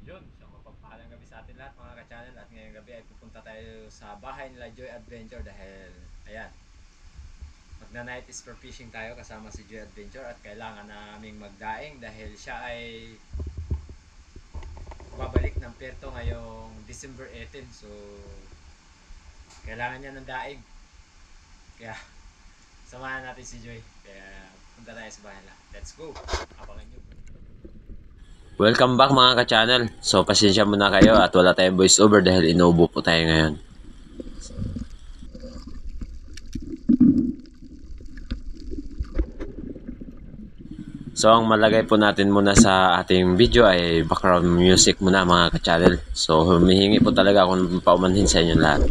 Yun, so mapagpahalang gabi sa atin lahat mga ka-channel, at ngayong gabi ay pupunta tayo sa bahay nila Joy Adventure dahil ayan, magna-night is for fishing tayo kasama si Joy Adventure at kailangan naming magdaing dahil siya ay babalik ng Puerto ngayong December 18. So kailangan niya ng daing, kaya samahan natin si Joy, kaya punta tayo sa bahay nila. Let's go, abangan nyo. Welcome back mga ka-channel. So pasensya muna kayo at wala tayong voice over dahil inuubo po tayo ngayon. So ang malagay po natin muna sa ating video ay background music muna mga ka-channel. So humihingi po talaga ako ng paumanhin sa inyo lahat.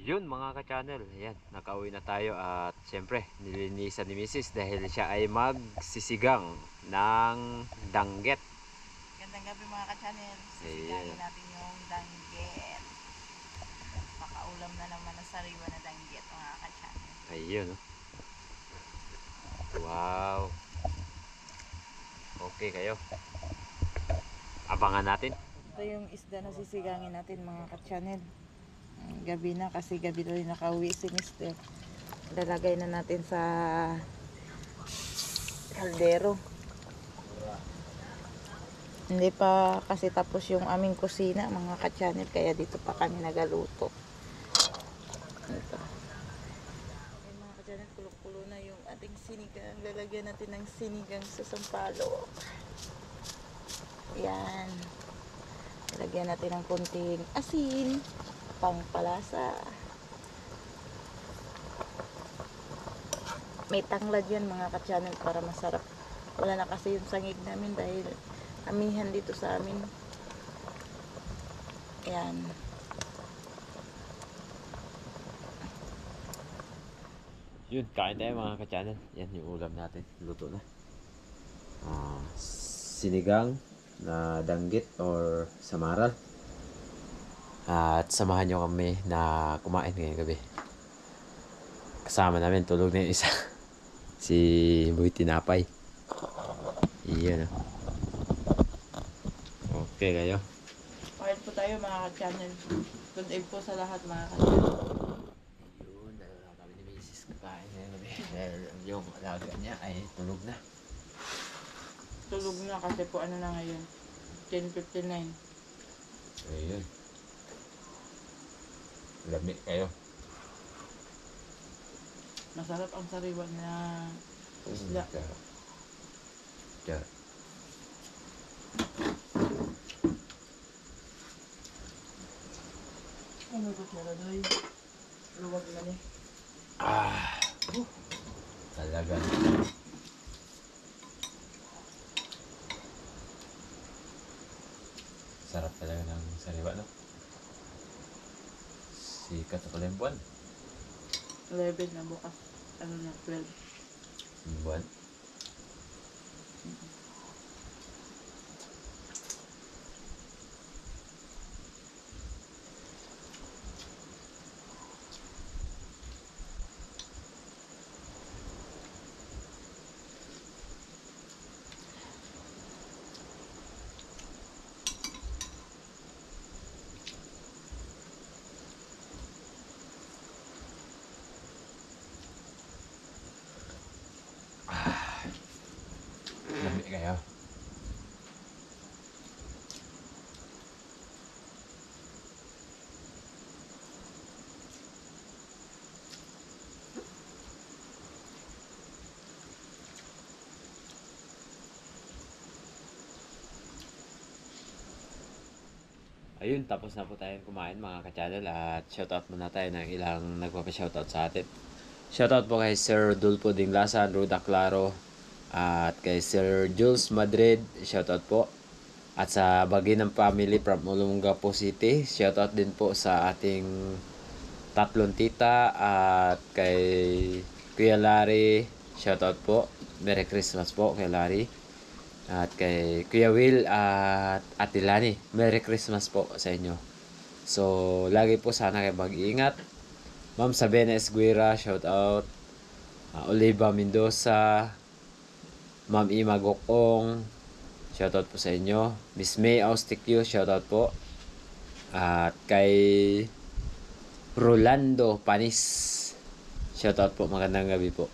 Yun mga ka-channel, ayan, nakauwi na tayo at siyempre nilinisan ni Mrs. dahil siya ay magsisigang ng danggit. Ganda Magandang gabi mga ka-channel. Sisigangin natin yung danggit. Makaulam na naman ng sariwa na danggit mga ka-channel. Ayun, oh. Wow. Okay kayo. Abangan natin. Ito yung isda na sisigangin natin mga ka-channel. Gabi na kasi gabi na rin nakauwi si Mister. Lalagay na natin sa kaldero. Hindi pa kasi tapos yung aming kusina mga ka-channel, kaya dito pa kami nagaluto. Ito. Okay, mga ka-channel, kulo-kulo na yung ating sinigang. Lalagyan natin ng sinigang sa sampalok. Yan. Lalagyan natin ng konting asin, pangpalasa. May tanglad yan mga ka-channel para masarap. Wala na kasi yung sangig namin dahil amihan dito sa amin. Ayan. Yun, kain tayo mga ka-channel. Yan yung ulam natin. Luto na. Sinigang na danggit or samaral. At samahan nyo kami na kumain ngayong gabi. Kasama namin, tulog na yung isa. Si Boy Tinapay. Iyan, oh. Okay kayo. Kahit po tayo mga ka-channel. Good po sa lahat mga ka-channel. Yun, dahil lang kami ni Mrs. kakain ngayon gabi. Dahil yung alaga niya ay tulog na. Tulog na kasi po ano na ngayon. 10:59. Ayun. Lamig kayo. Masarap ang sariwa na isda. Diyan. Ano ba tira doy? Luwag na ni. Talaga. Sarap talaga ng sariwa, no? Sikat na pala yung buwan. 11 na bukas. Ano na, 12. Yung buwan. Lamig kayo. Ayun, tapos na po tayong kumain mga ka-channel at shoutout muna tayo ng ilang nagpapa-shoutout sa atin. Shoutout po kay Sir Dulpo Dinglasan, Ruda Claro, at kay Sir Jules Madrid, shoutout po. At sa Baginang Family from Olongapo City, shoutout din po sa ating tatlong tita at kay Kuya Larry, shoutout po. Merry Christmas po kay Larry. At kay Kuya Will at Ate Lani, Merry Christmas po sa inyo. So, lagi po sana kayo mag-iingat. Ma'am Sabena Esguera, shout out. Oliva Mendoza, Ma'am Ima Gokong, shout out po sa inyo. Miss May Austikyo, shout out po. At kay Rolando Panis, shout out po, magandang gabi po.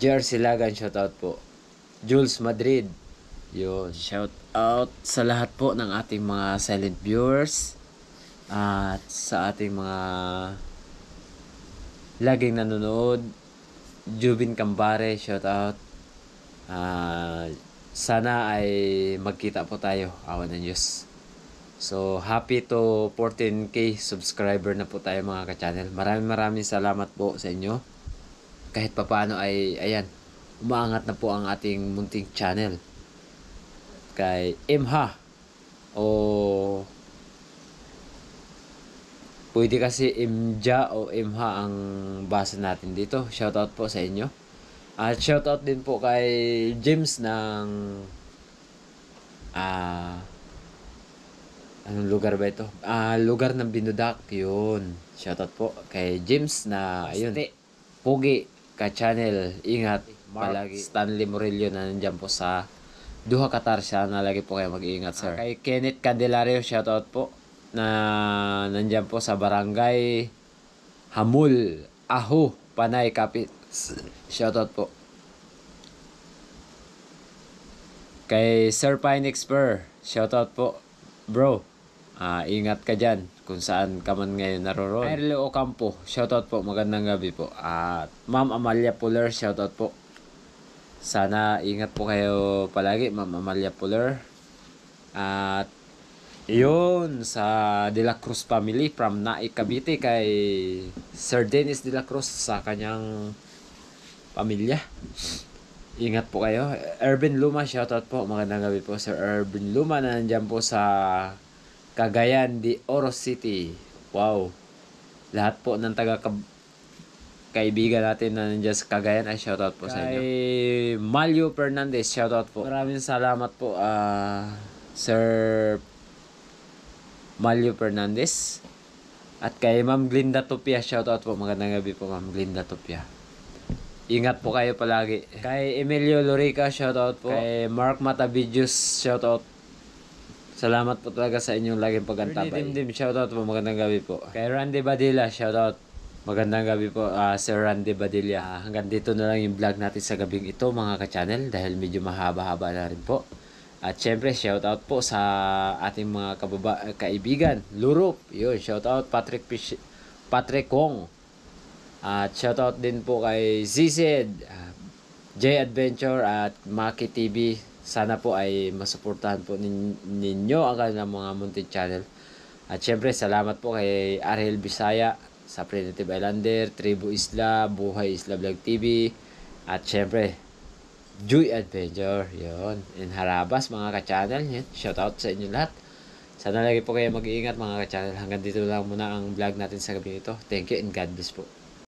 Jer Silagan, shout out po. Jules Madrid, yun, shout out sa lahat po ng ating mga silent viewers at sa ating mga laging nanonood. Jubin Kambare, shout out. Sana ay magkita po tayo, awan ng Diyos. So, happy to 14k subscriber na po tayo mga ka-channel. Maraming salamat po sa inyo. Kahit papaano ay, ayan, umaangat na po ang ating munting channel. Kay Imha o pwede kasi Imja o Imha ang basa natin dito. Shoutout po sa inyo. At shoutout din po kay James ng Anong lugar ba ito? Lugar ng Binudak, yun. Shoutout po kay James na, ayun, Pugi, ka-channel, ingat, palagi. Stanley Murillo na nandyan po sa Duha, Qatar, siya na lagi po kayo mag-iingat, sir. Kay Kenneth Candelario, shoutout po, na nandyan po sa Barangay Hamul, Aho, Panay, Kapit. Shoutout po. Kay Sir Pine Expert, shoutout po, bro. Ingat ka dyan kung saan ka man ngayon naroroon. Erlo Ocampo, shoutout po, magandang gabi po. At Ma'am Amalia Puller, shoutout po. Sana ingat po kayo palagi, Ma'am Amalia Puller. At yun, sa De La Cruz family from Naik, Cavite, kay Sir Dennis De La Cruz sa kanyang pamilya. Ingat po kayo. Ervin Luma, shoutout po, magandang gabi po, Sir Ervin Luma na nandyan po sa Cagayan de Oro City. Wow. Lahat po ng kaibigan natin na nandiyan sa Cagayan ay shoutout po sa inyo. Kay Malio Fernandez, shoutout po. Maraming salamat po, Sir Malio Fernandez. At kay Ma'am Glinda Tupia, shoutout po. Magandang gabi po, Ma'am Glinda Tupia. Ingat po kayo palagi. Kay Emilio Lorica, shoutout po. Kay Mark Matavidius, shoutout. Salamat po talaga sa inyong laging pag-antabay. Dim, shoutout po, magandang gabi po. Kay Randy Badilla, shoutout. Magandang gabi po, Sir Randy Badilla. Hanggang dito na lang yung vlog natin sa gabing ito, mga ka-channel, dahil medyo mahaba-haba na rin po. At syempre, shoutout po sa ating mga kaibigan. Lurup, yun, shoutout Patrick Kong. At shoutout din po kay ZZ, J Adventure at Maki TV. Sana po ay masuportahan po ninyo ang kanilang mga munting channel. At syempre, salamat po kay Ariel Bisaya sa Primitive Islander, Tribu Isla, Buhay Isla Vlog TV. At syempre, Joy Adventure. Yun. In Harabas, mga ka-channel. Yun. Shoutout sa inyo lahat. Sana lagi po kayo mag-iingat, mga ka-channel. Hanggang dito lang muna ang vlog natin sa gabi ito. Thank you and God bless po.